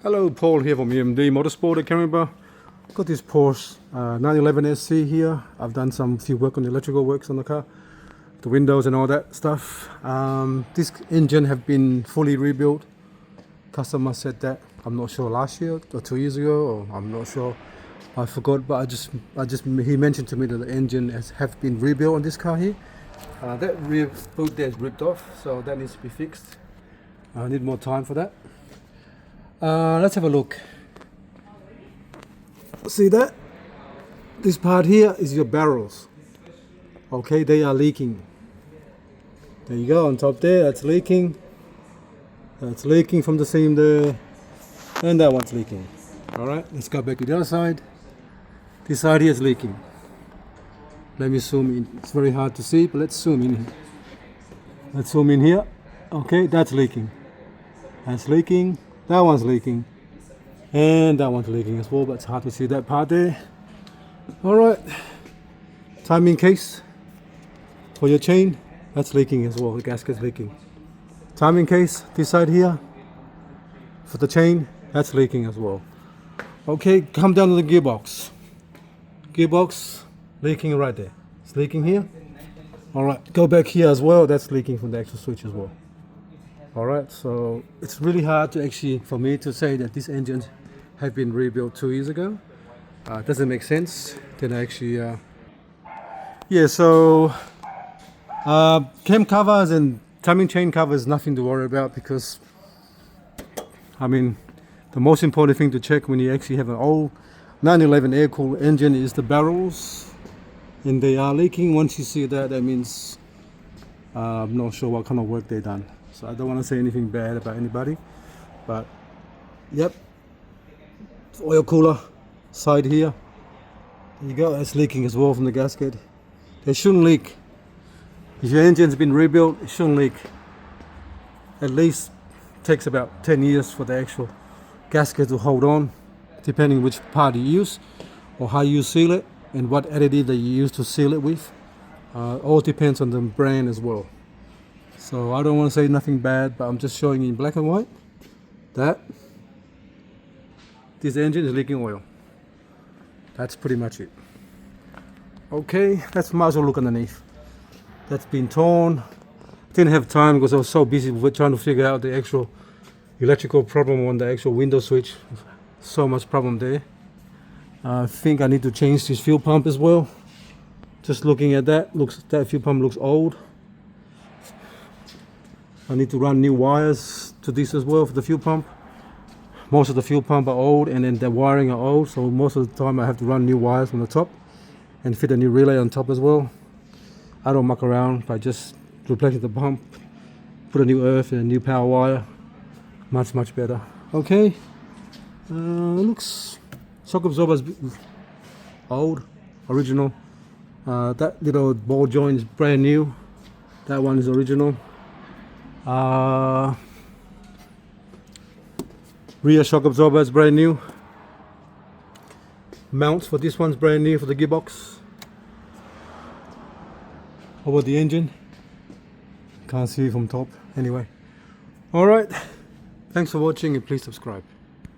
Hello, Paul here from EMD Motorsport at Canberra. Got this Porsche 911 SC here. I've done some few work on the electrical works on the car, the windows and all that stuff. This engine have been fully rebuilt. Customer said that, I'm not sure, last year or 2 years ago, or I'm not sure. I forgot, but he mentioned to me that the engine have been rebuilt on this car here. That rear boot there is ripped off, so that needs to be fixed. I need more time for that. Let's have a look. See that? This part here is your barrels. Okay, they are leaking. There you go, on top there, that's leaking. That's leaking from the seam there. And that one's leaking. Alright, let's go back to the other side. This side here is leaking. Let me zoom in. It's very hard to see, but let's zoom in here. Let's zoom in here. Okay, that's leaking. That's leaking. That one's leaking. And that one's leaking as well, but it's hard to see that part there. Alright. Timing case for your chain. That's leaking as well. The gasket's leaking. Timing case, this side here. For the chain, that's leaking as well. Okay, come down to the gearbox. Gearbox, leaking right there. It's leaking here. Alright, go back here as well. That's leaking from the actual switch as well. Alright, so it's really hard to actually, for me to say that these engines have been rebuilt 2 years ago. It doesn't make sense. Then actually, cam covers and timing chain covers, nothing to worry about, because, I mean, the most important thing to check when you actually have an old 911 air-cooled engine is the barrels, and they are leaking. Once you see that, that means I'm not sure what kind of work they've done. So I don't want to say anything bad about anybody, but yep, oil cooler side here, there you go, it's leaking as well from the gasket. They shouldn't leak. If your engine's been rebuilt, it shouldn't leak. At least takes about 10 years for the actual gasket to hold on, depending which part you use or how you seal it and what additive that you use to seal it with. All depends on the brand as well. So I don't want to say nothing bad, but I'm just showing you in black and white that this engine is leaking oil. That's pretty much it. Okay, let's might as well look underneath. That's been torn. Didn't have time because I was so busy with trying to figure out the actual electrical problem on the actual window switch. So much problem there. I think I need to change this fuel pump as well. Just looking at that, that fuel pump looks old. I need to run new wires to this as well for the fuel pump. Most of the fuel pump are old, and then the wiring are old, so most of the time I have to run new wires from the top and fit a new relay on top as well. I don't muck around by just replacing the pump, put a new earth and a new power wire. Much better. Okay, looks shock absorber's old, original. That little ball joint is brand new. That one is original. Rear shock absorber is brand new. Mounts for this one's brand new for the gearbox. How about the engine? Can't see from top. Anyway, alright, thanks for watching and please subscribe.